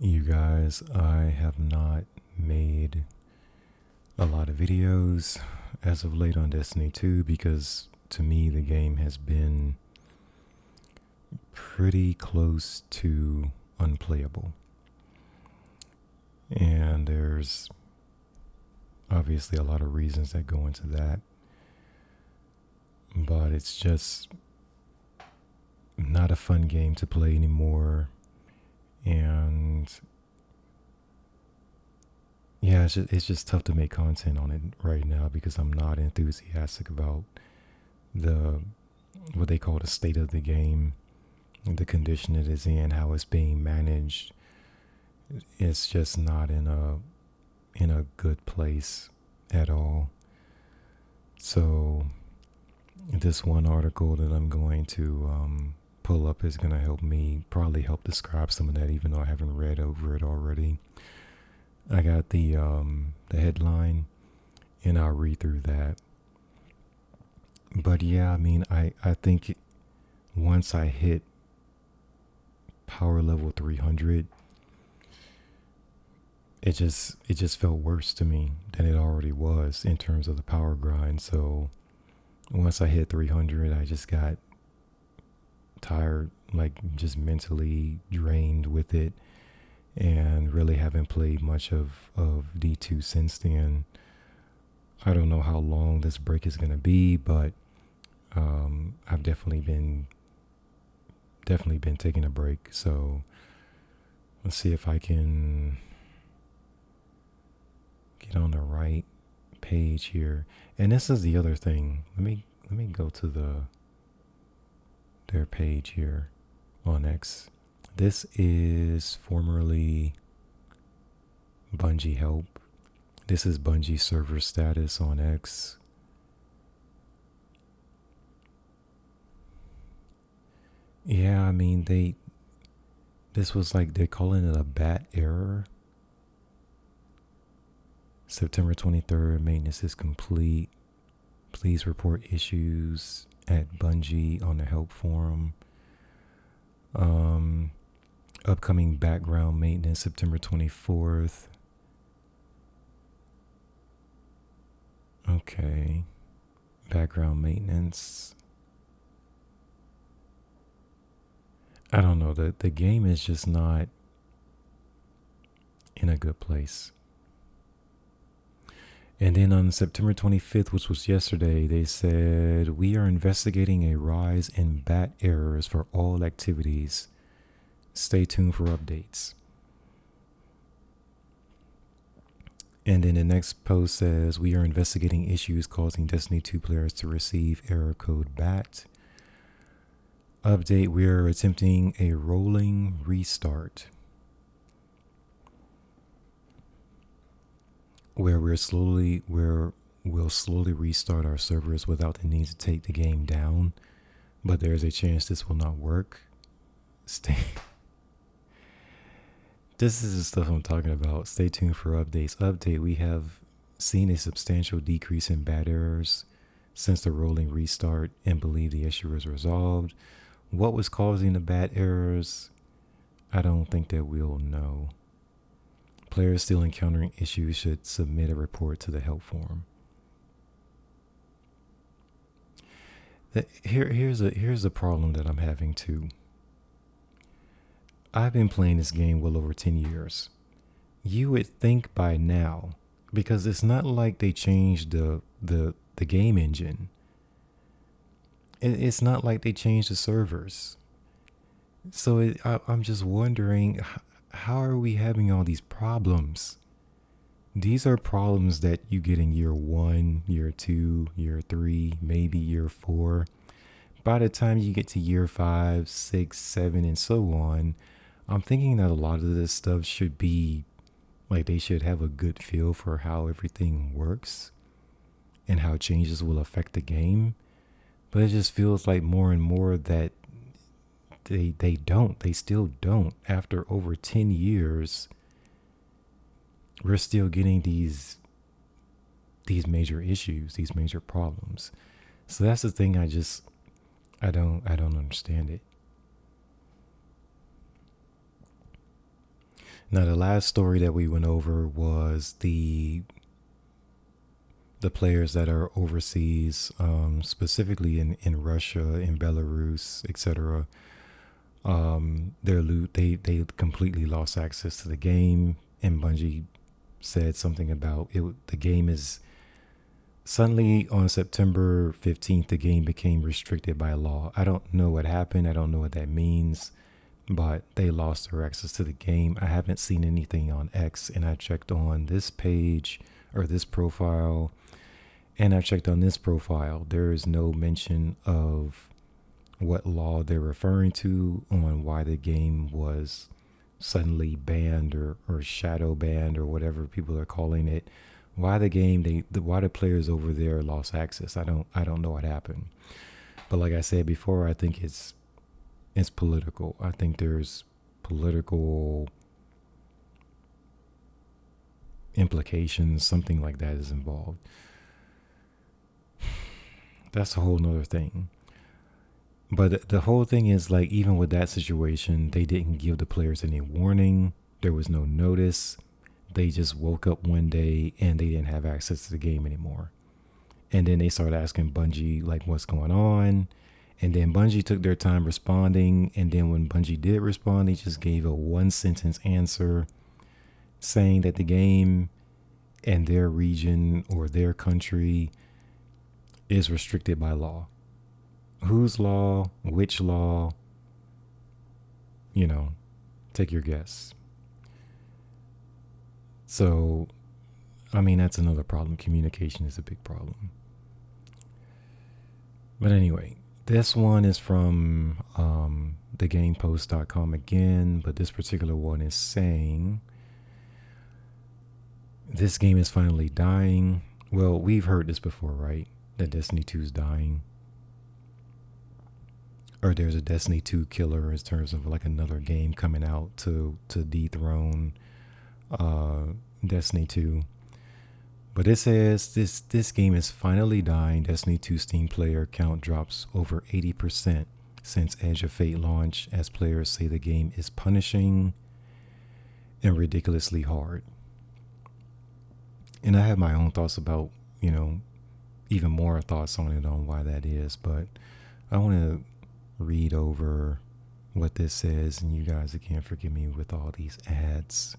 You guys, I have not made a lot of videos as of late on Destiny 2 because to me the game has been pretty close to unplayable. And there's obviously a lot of reasons that go into that, but it's just not a fun game to play anymore. And yeah, it's just tough to make content on it right now because I'm not enthusiastic about the what they call the state of the game, the condition it is in, how it's being managed. It's just not in a good place at all. So this one article that I'm going to pull up is going to help me probably help describe some of that, even though I haven't read over it already. I got the headline, and I'll read through that. But yeah, I mean, I think once I hit power level 300, it just felt worse to me than it already was in terms of the power grind. So once I hit 300, I just got tired, like just mentally drained with it, and really haven't played much of D2 since then. I don't know how long this break is gonna be, but I've definitely been taking a break. So let's see if I can get on the right page here. And this is the other thing. Let me go to their page here on X. This is formerly Bungie Help. This is Bungie server status on X. Yeah, I mean this was like they're calling it a bat error. September 23rd, maintenance is complete. Please report issues at Bungie on the help forum. Upcoming background maintenance September 24th. Okay. Background maintenance. I don't know. The game is just not in a good place. And then on September 25th, which was yesterday, they said, we are investigating a rise in bat errors for all activities. Stay tuned for updates. And then the next post says, we are investigating issues causing Destiny 2 players to receive error code BAT. Update, we are attempting a rolling restart where we'll slowly restart our servers without the need to take the game down, but there's a chance this will not work. This is the stuff I'm talking about. Stay tuned for updates. Update, we have seen a substantial decrease in bad errors since the rolling restart and believe the issue is resolved. What was causing the bad errors? I don't think that we'll know. Players still encountering issues should submit a report to the help forum. Here's a problem that I'm having too. I've been playing this game well over 10 years. You would think by now, because it's not like they changed the game engine. It's not like they changed the servers. So I'm just wondering, how are we having all these problems? These are problems that you get in year 1, year 2, year 3, maybe year 4. By the time you get to year 5, 6, 7, and so on, I'm thinking that a lot of this stuff should be, like, they should have a good feel for how everything works and how changes will affect the game. But it just feels like more and more that they still don't. After over 10 years, we're still getting these major issues, these major problems. So that's the thing. I don't understand it. Now, the last story that we went over was the players that are overseas, specifically in Russia, in Belarus, etc. They completely lost access to the game, and Bungie said something about it. The game is suddenly on September 15th. The game became restricted by law. I don't know what happened. I don't know what that means, but they lost their access to the game. I haven't seen anything on X, and I checked on this page or this profile, and I checked on this profile. There is no mention of what law they're referring to on why the game was suddenly banned or shadow banned or whatever people are calling it. Why why the players over there lost access. I don't know what happened. But like I said before, I think it's political. I think there's political implications, something like that is involved. That's a whole nother thing. But the whole thing is, like, even with that situation, they didn't give the players any warning. There was no notice. They just woke up one day and they didn't have access to the game anymore. And then they started asking Bungie, like, what's going on? And then Bungie took their time responding. And then when Bungie did respond, they just gave a one sentence answer saying that the game and their region or their country is restricted by law. Whose law? Which law? Take your guess. So, I mean, that's another problem. Communication is a big problem. But anyway, this one is from thegamepost.com again, but this particular one is saying this game is finally dying. Well, we've heard this before, right? That Destiny 2 is dying. Or there's a Destiny 2 killer in terms of like another game coming out to dethrone Destiny 2. But it says this game is finally dying. Destiny 2 Steam player count drops over 80% since Edge of Fate launch, as players say the game is punishing and ridiculously hard. And I have my own thoughts about, even more thoughts on it, on why that is. But I want to read over what this says, and you guys again forgive me with all these ads.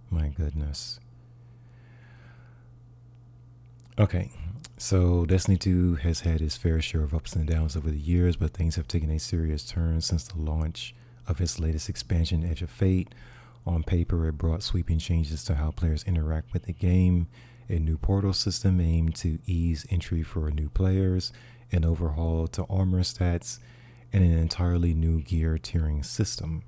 My goodness. Okay, so Destiny 2 has had its fair share of ups and downs over the years, but things have taken a serious turn since the launch of its latest expansion, Edge of Fate. On paper, it brought sweeping changes to how players interact with the game, a new portal system aimed to ease entry for new players, an overhaul to armor stats, and an entirely new gear tiering system.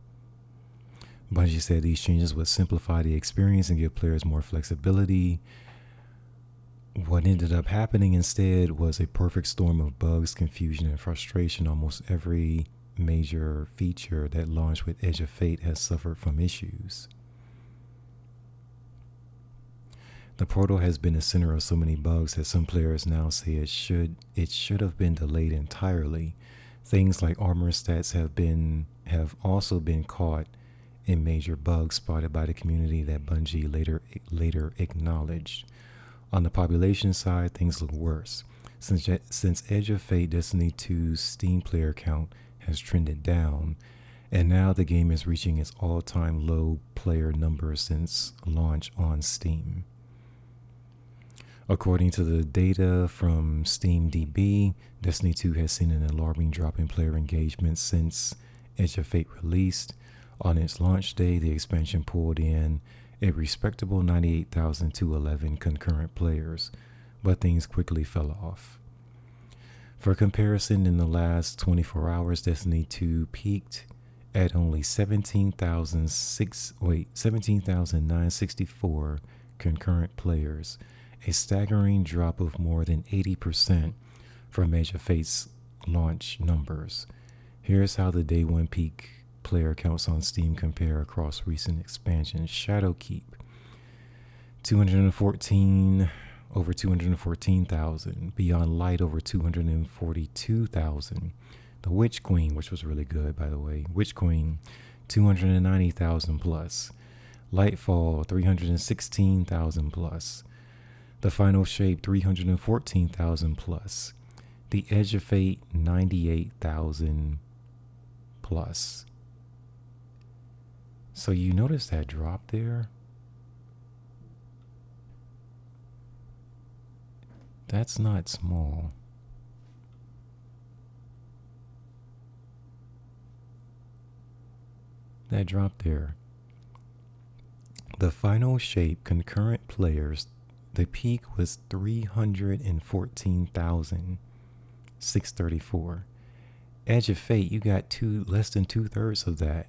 Bungie said these changes would simplify the experience and give players more flexibility. What ended up happening instead was a perfect storm of bugs, confusion, and frustration. Almost every major feature that launched with Edge of Fate has suffered from issues. The portal has been the center of so many bugs that some players now say it should have been delayed entirely. Things like armor stats have also been caught in major bugs spotted by the community that Bungie later acknowledged. On the population side, things look worse. Since Edge of Fate, Destiny 2's Steam player count has trended down, and now the game is reaching its all-time low player number since launch on Steam. According to the data from SteamDB, Destiny 2 has seen an alarming drop in player engagement since Edge of Fate released. On its launch day, the expansion pulled in a respectable 98,211 concurrent players, but things quickly fell off. For comparison, in the last 24 hours, Destiny 2 peaked at only 17,964 concurrent players, a staggering drop of more than 80% from Edge of Fate's launch numbers. Here's how the day one peak player counts on Steam compare across recent expansions. Shadowkeep, over 214,000. Beyond Light, over 242,000. The Witch Queen, which was really good, by the way. Witch Queen, 290,000 plus. Lightfall, 316,000 plus. The Final Shape, 314,000 plus. The Edge of Fate, 98,000 plus. So you notice that drop there? That's not small. That drop there. The Final Shape concurrent players, the peak was 314,634. Edge of Fate, you got less than 2/3 of that.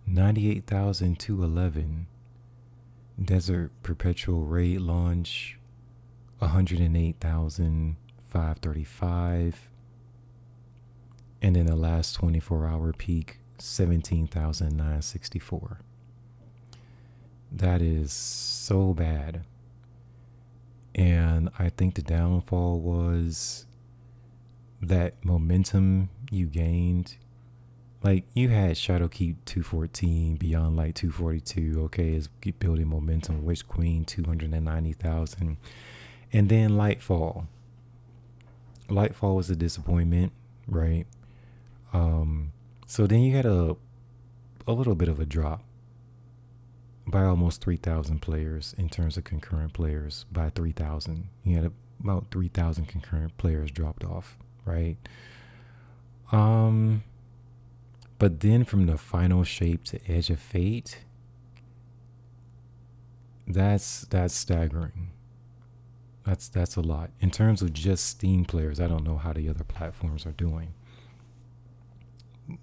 98,211. Desert Perpetual Raid launch, 108,535. And then the last 24-hour peak, 17,964. That is so bad. And I think the downfall was that momentum you gained. Like, you had Shadowkeep 214, Beyond Light 242, okay, is building momentum, Witch Queen 290,000. And then Lightfall. Lightfall was a disappointment, right? So then you had a little bit of a drop by almost 3,000 players in terms of concurrent players. By 3,000, you had about 3,000 concurrent players dropped off, right? But then from the Final Shape to Edge of Fate, that's staggering. That's a lot. In terms of just Steam players, I don't know how the other platforms are doing.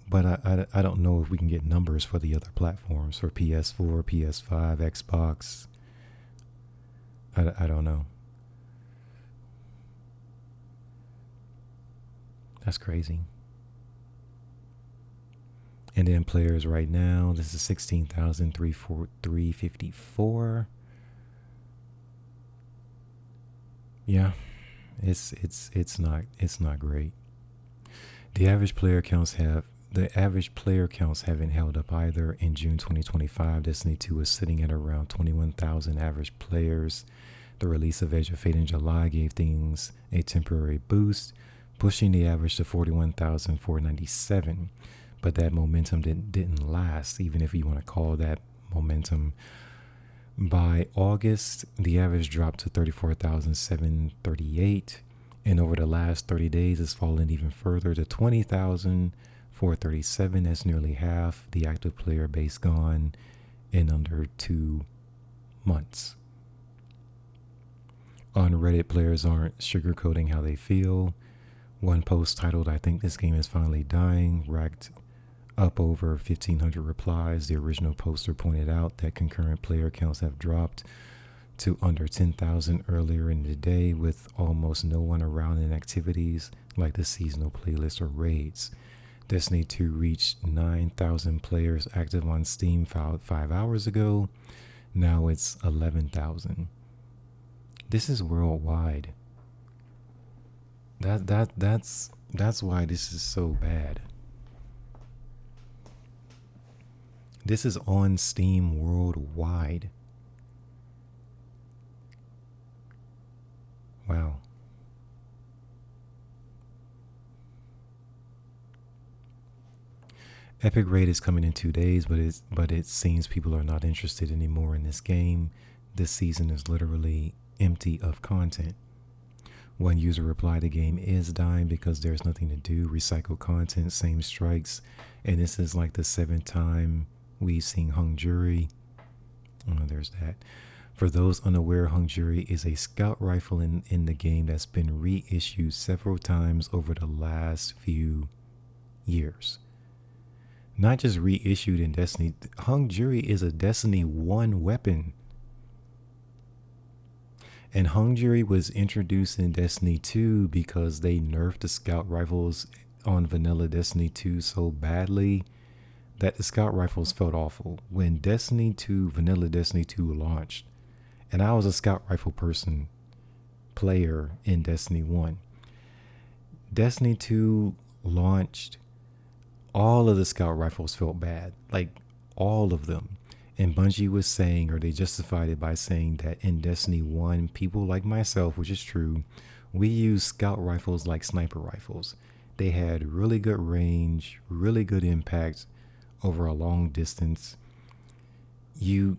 But I don't know if we can get numbers for the other platforms, for PS4, PS5, Xbox. I don't know. That's crazy. And then players right now, this is 16,354. Yeah, it's not great. The average player counts haven't held up either. In June 2025, Destiny 2 is sitting at around 21,000 average players. The release of Edge of Fate in July gave things a temporary boost, pushing the average to 41,497. But that momentum didn't last, even if you want to call that momentum. By August, the average dropped to 34,738, and over the last 30 days, it's fallen even further to 20,437. That's nearly half the active player base gone in under 2 months. On Reddit, players aren't sugarcoating how they feel. One post titled, "I think this game is finally dying," racked up over 1,500 replies. The original poster pointed out that concurrent player counts have dropped to under 10,000 earlier in the day, with almost no one around in activities like the seasonal playlist or raids. Destiny 2 reached 9,000 players active on Steam 5 hours ago. Now it's 11,000. This is worldwide. That's why this is so bad. This is on Steam worldwide. Wow. Epic Raid is coming in 2 days, but it seems people are not interested anymore in this game. This season is literally empty of content. One user replied, "The game is dying because there's nothing to do. Recycle content, same strikes." And this is like the 7th time we've seen Hung Jury. Oh, there's that. For those unaware, Hung Jury is a scout rifle in the game that's been reissued several times over the last few years. Not just reissued in Destiny. Hung Jury is a Destiny 1 weapon. And Hung Jury was introduced in Destiny 2 because they nerfed the scout rifles on vanilla Destiny 2 so badly that the scout rifles felt awful. When Destiny 2, vanilla Destiny 2 launched, and I was a scout rifle player in Destiny 1. Destiny 2 launched, all of the scout rifles felt bad, like all of them. And Bungie was saying, or they justified it by saying that in Destiny 1, people like myself, which is true, we use scout rifles like sniper rifles. They had really good range, really good impact over a long distance. You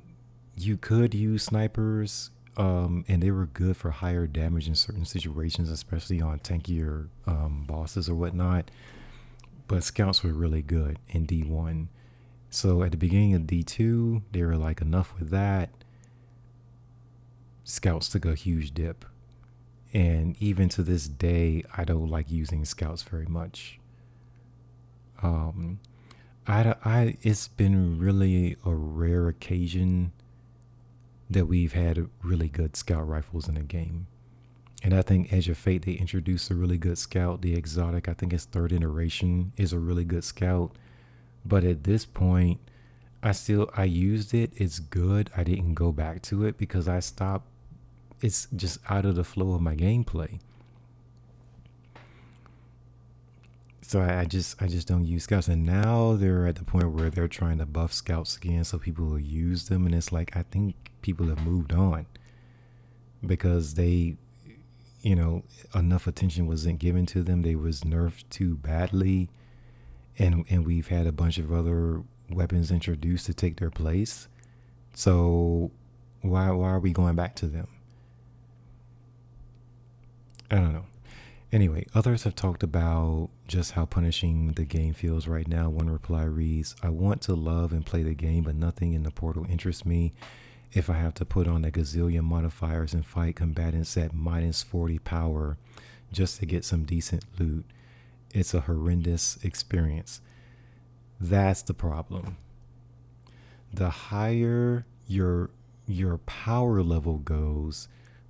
you could use snipers, and they were good for higher damage in certain situations, especially on tankier bosses or whatnot. But scouts were really good in D1. So at the beginning of D2, they were like, enough with that. Scouts took a huge dip. And even to this day, I don't like using scouts very much. Um, it's been really a rare occasion that we've had really good scout rifles in a game. And I think Edge of Fate, they introduced a really good scout. The exotic, I think its third iteration, is a really good scout. But at this point, I used it. It's good. I didn't go back to it because I stopped. It's just out of the flow of my gameplay. So I just don't use scouts. And now they're at the point where they're trying to buff scouts again so people will use them. And it's like, I think people have moved on because enough attention wasn't given to them. They was nerfed too badly. And we've had a bunch of other weapons introduced to take their place. So why are we going back to them? I don't know. Anyway, others have talked about just how punishing the game feels right now. One reply reads, I want to love and play the game, but nothing in the portal interests me. If I have to put on a gazillion modifiers and fight combatants at minus 40 power just to get some decent loot, it's a horrendous experience. That's the problem. The higher your power level goes,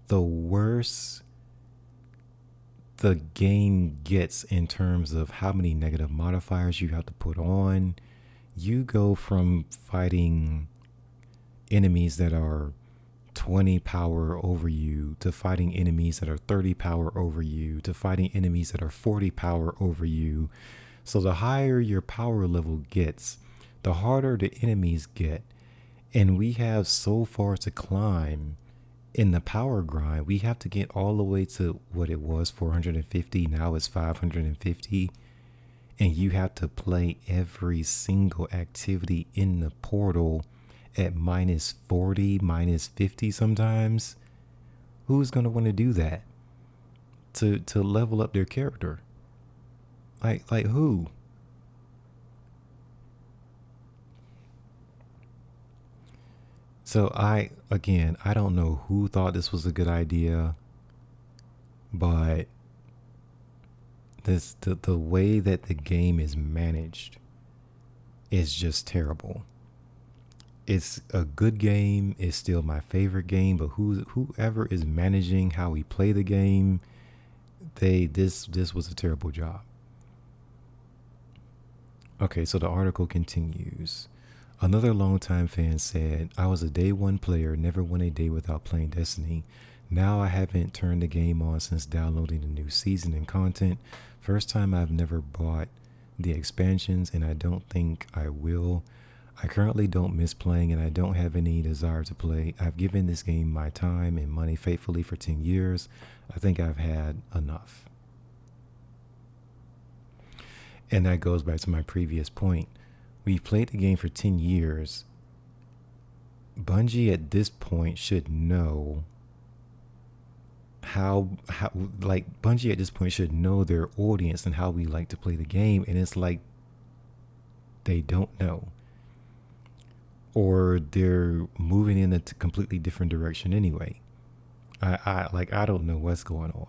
the worse the game gets in terms of how many negative modifiers you have to put on. You go from fighting enemies that are 20 power over you to fighting enemies that are 30 power over you to fighting enemies that are 40 power over you. So the higher your power level gets, the harder the enemies get. And we have so far to climb in the power grind. We have to get all the way to what it was, 450. Now it's 550. And you have to play every single activity in the portal at minus 40, minus 50 sometimes. Who's going to want to do that to level up their character? Like who? So I don't know who thought this was a good idea, but the way that the game is managed is just terrible. It's a good game. It's still my favorite game, but whoever is managing how we play the game, this was a terrible job. Okay, so the article continues. Another longtime fan said, I was a day one player, never went a day without playing Destiny. Now I haven't turned the game on since downloading the new season and content. First time I've never bought the expansions, and I don't think I will. I currently don't miss playing, and I don't have any desire to play. I've given this game my time and money faithfully for 10 years. I think I've had enough. And that goes back to my previous point. We've played the game for 10 years. Bungie at this point should know Bungie at this point should know their audience and how we like to play the game. And it's like they don't know. Or they're moving in a completely different direction anyway. I don't know what's going on.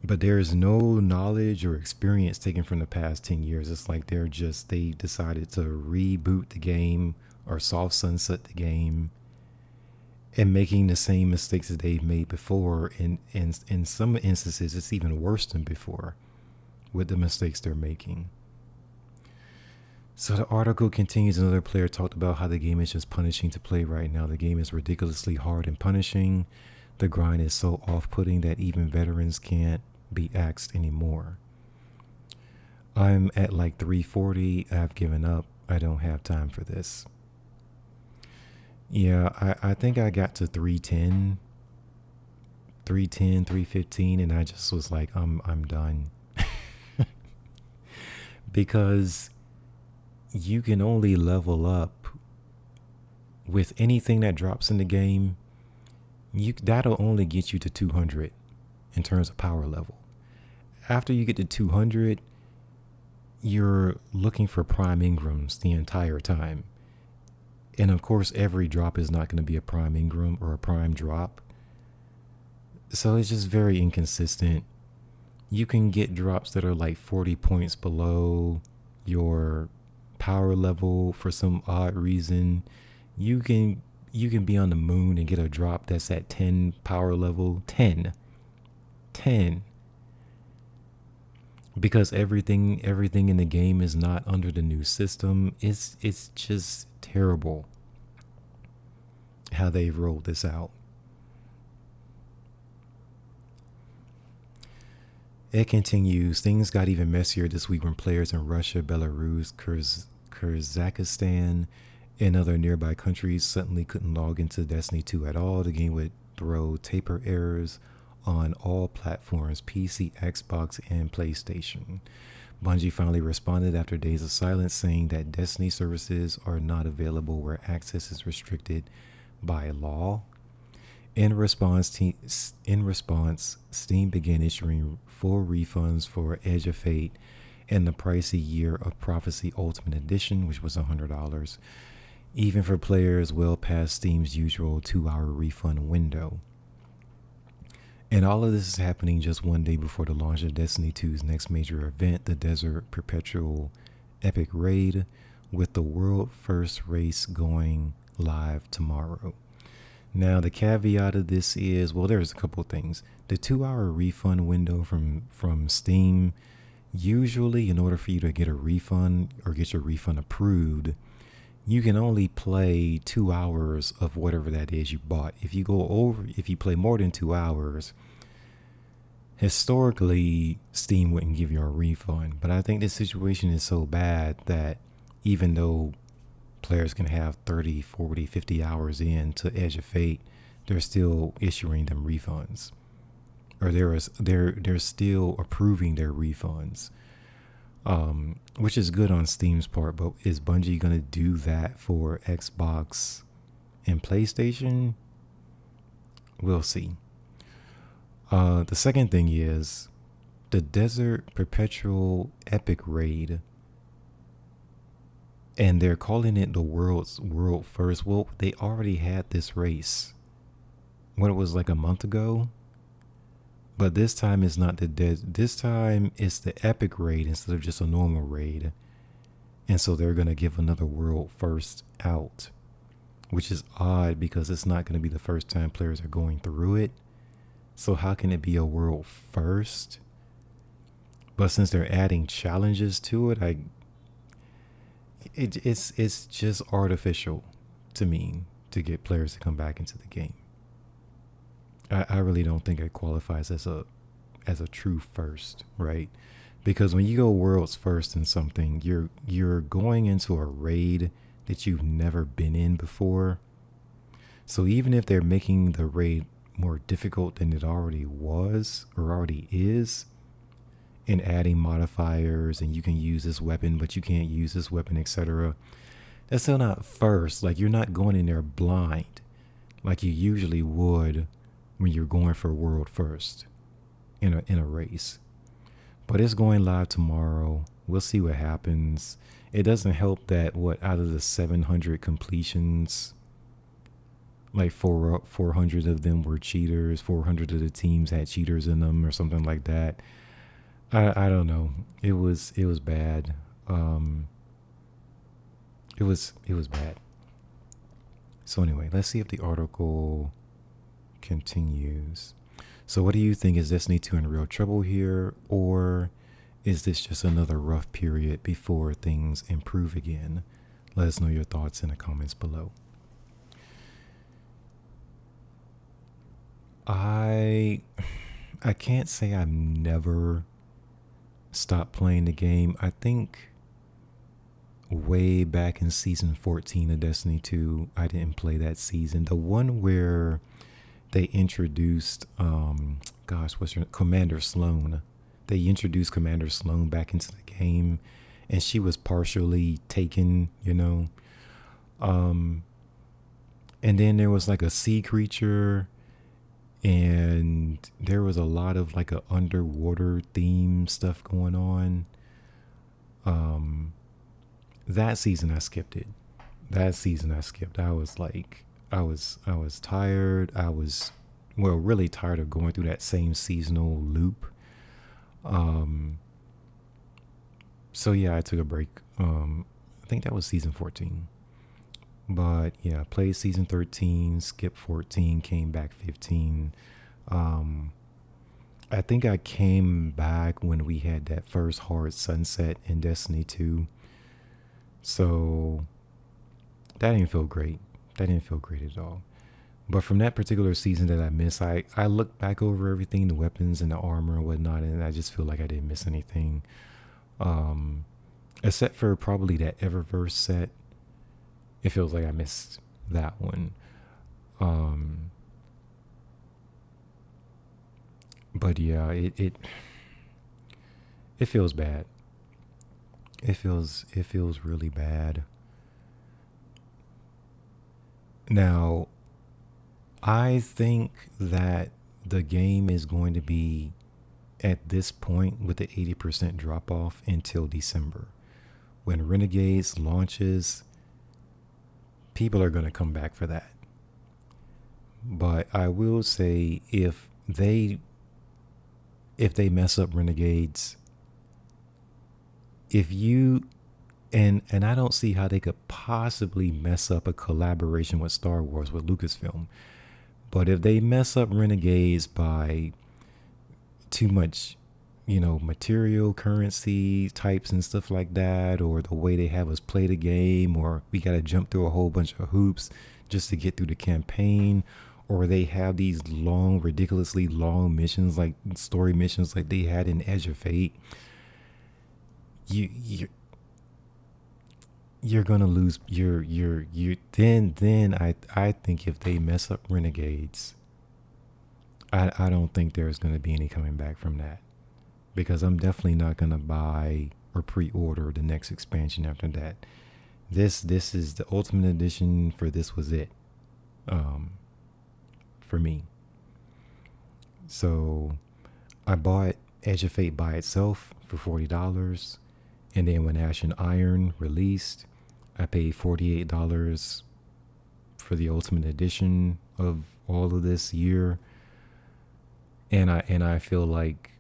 But there's no knowledge or experience taken from the past 10 years. It's like they decided to reboot the game or soft sunset the game and making the same mistakes that they've made before. And in some instances, it's even worse than before with the mistakes they're making. So the article continues. Another player talked about how the game is just punishing to play right now. The game is ridiculously hard and punishing. The grind is so off-putting that even veterans can't be axed anymore. I'm at like 340. I've given up. I don't have time for this. Yeah, I think I got to 310, 310, 315, and I just was like, I'm done. Because you can only level up with anything that drops in the game. That'll only get you to 200 in terms of power level. After you get to 200, you're looking for prime Ingrams the entire time. And of course, every drop is not going to be a prime Ingram or a prime drop. So it's just very inconsistent. You can get drops that are like 40 points below your power level for some odd reason. You can be on the moon and get a drop that's at 10 power level. 10. Because everything in the game is not under the new system. It's just terrible how they've rolled this out. It continues. Things got even messier this week when players in Russia, Belarus, Kazakhstan, and other nearby countries suddenly couldn't log into Destiny 2 at all. The game would throw taper errors on all platforms, PC, Xbox, and PlayStation. Bungie finally responded after days of silence, saying that Destiny services are not available where access is restricted by law. In response, Steam began issuing full refunds for Edge of Fate and the pricey Year of Prophecy Ultimate Edition, which was $100, even for players well past Steam's usual 2-hour refund window. And all of this is happening just one day before the launch of Destiny 2's next major event, the Desert Perpetual Epic Raid, with the world first race going live tomorrow. Now, the caveat of this is, well, there's a couple things. The 2-hour refund window from Steam, usually in order for you to get a refund or get your refund approved, you can only play 2 hours of whatever that is you bought. If you play more than 2 hours, historically, Steam wouldn't give you a refund. But I think this situation is so bad that even though players can have 30, 40, 50 hours in to Edge of Fate, they're still issuing them refunds. Or they're still approving their refunds. Which is good on Steam's part, but is Bungie going to do that for Xbox and PlayStation? We'll see. The second thing is the Desert Perpetual Epic Raid, and they're calling it the world first. Well, they already had this race. What, it was like a month ago? But this time it's not this time it's the epic raid instead of just a normal raid. And so they're going to give another world first out, which is odd because it's not going to be the first time players are going through it. So how can it be a world first? But since they're adding challenges to it, it's just artificial to me to get players to come back into the game. I really don't think it qualifies as a true first, right? Because when you go worlds first in something, you're going into a raid that you've never been in before. So even if they're making the raid more difficult than it already was or already is, and adding modifiers, and you can use this weapon but you can't use this weapon, etc., that's still not first. Like, you're not going in there blind like you usually would when you're going for world first in a race. But it's going live tomorrow. We'll see what happens. It doesn't help that out of the 700 completions, like 400 of them were cheaters. 400 of the teams had cheaters in them or something like that. I don't know. It was bad. It was bad. So anyway, let's see if the article continues. So what do you think? Is Destiny 2 in real trouble here, or is this just another rough period before things improve again? Let us know your thoughts in the comments below. I can't say I've never stopped playing the game. I think way back in season 14 of Destiny 2. I didn't play that season. The one where they introduced, what's her Commander Sloan. They introduced Commander Sloan back into the game, and she was partially taken, And then there was like a sea creature, and there was a lot of like a underwater theme stuff going on. That season I skipped it. I was like, I was tired. I was, really tired of going through that same seasonal loop. So yeah, I took a break. I think that was season 14. But yeah, played season 13, skipped 14, came back 15. I think I came back when we had that first hard sunset in Destiny 2. So that didn't feel great. That didn't feel great at all. But from that particular season that I missed, I looked back over everything, the weapons and the armor and whatnot, and I just feel like I didn't miss anything. Except for probably that Eververse set. It feels like I missed that one. But yeah, it feels bad. It feels really bad. Now, I think that the game is going to be at this point with the 80% drop off until December. When Renegades launches, people are going to come back for that. But I will say if they mess up Renegades, and I don't see how they could possibly mess up a collaboration with Star Wars with Lucasfilm. But if they mess up Renegades by too much, material, currency types and stuff like that, or the way they have us play the game, or we got to jump through a whole bunch of hoops just to get through the campaign, or they have these long, ridiculously long missions, like story missions like they had in Edge of Fate, you're gonna lose. Then I think if they mess up Renegades, I don't think there's gonna be any coming back from that, because I'm definitely not gonna buy or pre-order the next expansion after that. This is the Ultimate Edition for this was it, for me. So I bought Edge of Fate by itself for $40, and then when Ash and Iron released, I paid $48 for the Ultimate Edition of all of this year, and I feel like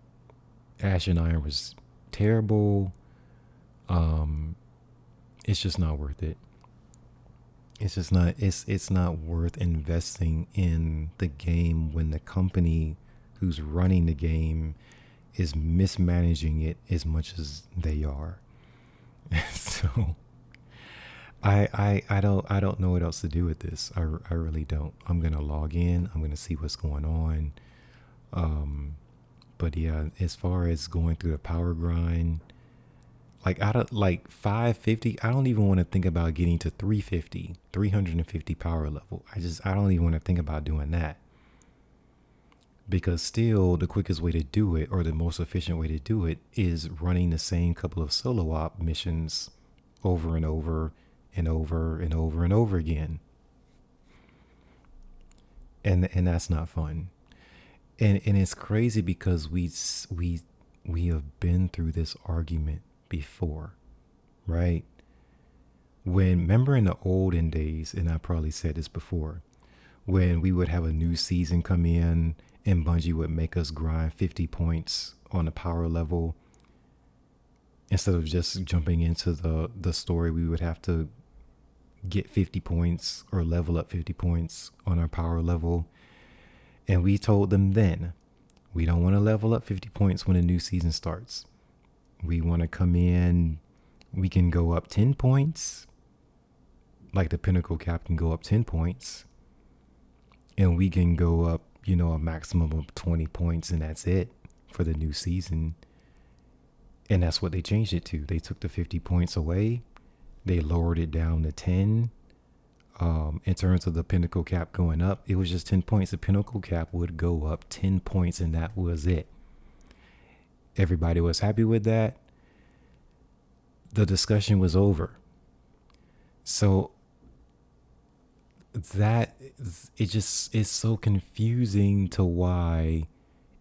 Ash and Iron was terrible. It's just not worth it. It's just not. It's not worth investing in the game when the company who's running the game is mismanaging it as much as they are. So I don't know what else to do with this. I really don't. I'm gonna log in. I'm gonna see what's going on. But yeah, as far as going through the power grind, like out of like 550, I don't even want to think about getting to 350 power level. I don't even want to think about doing that, because still the quickest way to do it, or the most efficient way to do it, is running the same couple of solo op missions over and over and over and over and over again. And that's not fun. And it's crazy because we have been through this argument before, right? Remember in the olden days, and I probably said this before, when we would have a new season come in and Bungie would make us grind 50 points on a power level. Instead of just jumping into the story, we would have to get 50 points or level up 50 points on our power level. And we told them then, we don't want to level up 50 points when a new season starts. We want to come in, we can go up 10 points. Like the pinnacle cap can go up 10 points. And we can go up, a maximum of 20 points, and that's it for the new season. And that's what they changed it to. They took the 50 points away, They lowered it down to 10. In terms of the pinnacle cap going up, it was just 10 points. The pinnacle cap would go up 10 points, and that was it. Everybody was happy with that. The discussion was over. So that it just is so confusing to why,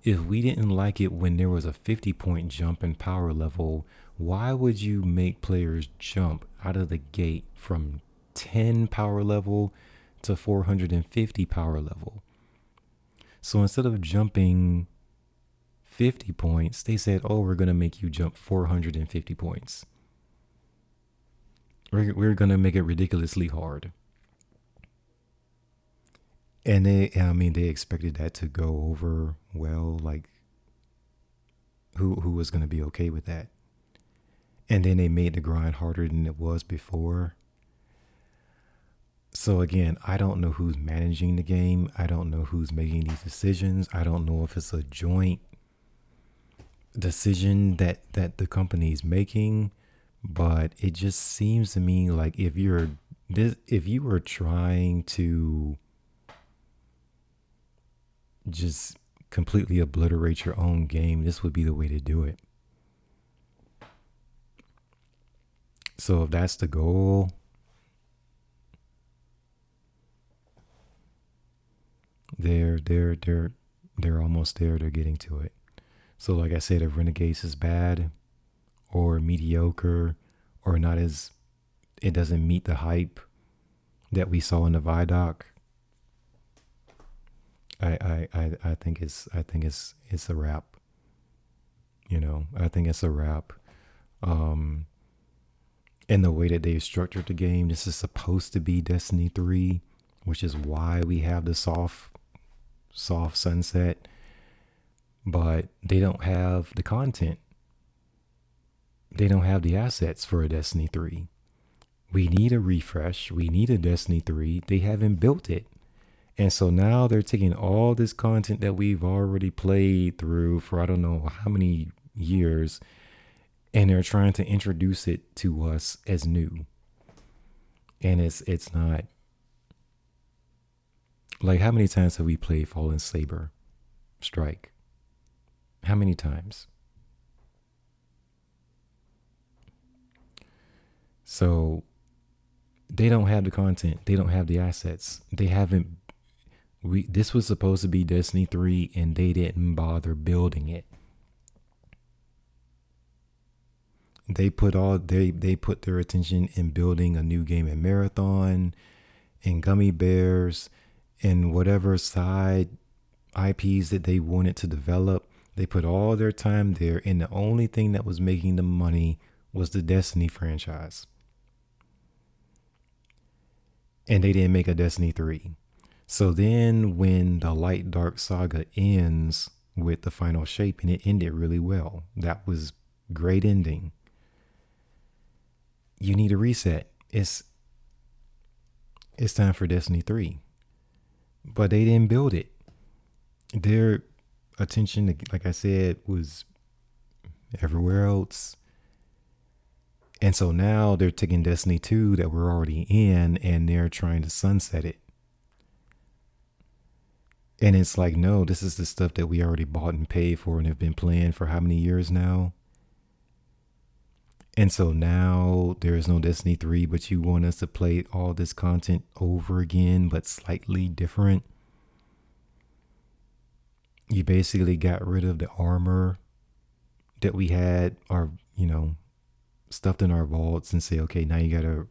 if we didn't like it when there was a 50-point jump in power level, why would you make players jump out of the gate from 10 power level to 450 power level? So instead of jumping 50 points, they said, oh, we're going to make you jump 450 points. We're going to make it ridiculously hard. And they expected that to go over well. Like, who was going to be okay with that? And then they made the grind harder than it was before. So again, I don't know who's managing the game. I don't know who's making these decisions. I don't know if it's a joint decision that the company's making, but it just seems to me like if you were trying to just completely obliterate your own game, this would be the way to do it. So if that's the goal, they're almost there. They're getting to it. So like I said, if Renegades is bad or mediocre or not as, it doesn't meet the hype that we saw in the Vidoc, I think it's a wrap. You know, I think it's a wrap. And the way that they've structured the game, this is supposed to be Destiny 3, which is why we have the soft sunset, but they don't have the content. They don't have the assets for a Destiny 3. We need a refresh. We need a Destiny 3. They haven't built it. And so now they're taking all this content that we've already played through for I don't know how many years, and they're trying to introduce it to us as new. And it's not. Like, how many times have we played Fallen Saber Strike? How many times? So they don't have the content. They don't have the assets. They haven't. This was supposed to be Destiny 3, and they didn't bother building it. They put their attention in building a new game in Marathon, in Gummy Bears, and whatever side IPs that they wanted to develop. They put all their time there, and the only thing that was making them money was the Destiny franchise. And they didn't make a Destiny 3. So then when the Light Dark saga ends with the final shape, and it ended really well, that was great ending. You need a reset. It's time for Destiny 3. But they didn't build it. Their attention, like I said, was everywhere else. And so now they're taking Destiny 2 that we're already in, and they're trying to sunset it. And it's like, no, this is the stuff that we already bought and paid for and have been playing for how many years now? And so now there is no Destiny 3, but you want us to play all this content over again, but slightly different. You basically got rid of the armor that we had, stuffed in our vaults, and say, okay, now you got to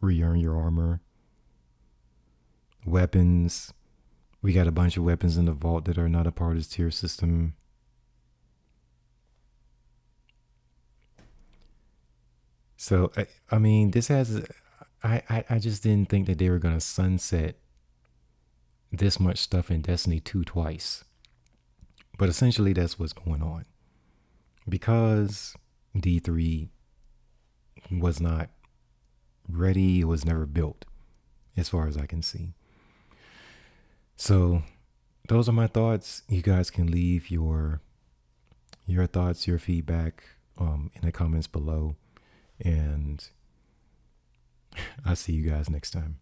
re-earn your armor. Weapons. We got a bunch of weapons in the vault that are not a part of this tier system. So, I mean, this has, I just didn't think that they were going to sunset this much stuff in Destiny 2 twice. But essentially that's what's going on. Because D3 was not ready, it was never built, as far as I can see. So those are my thoughts. You guys can leave your thoughts, your feedback in the comments below. And I'll see you guys next time.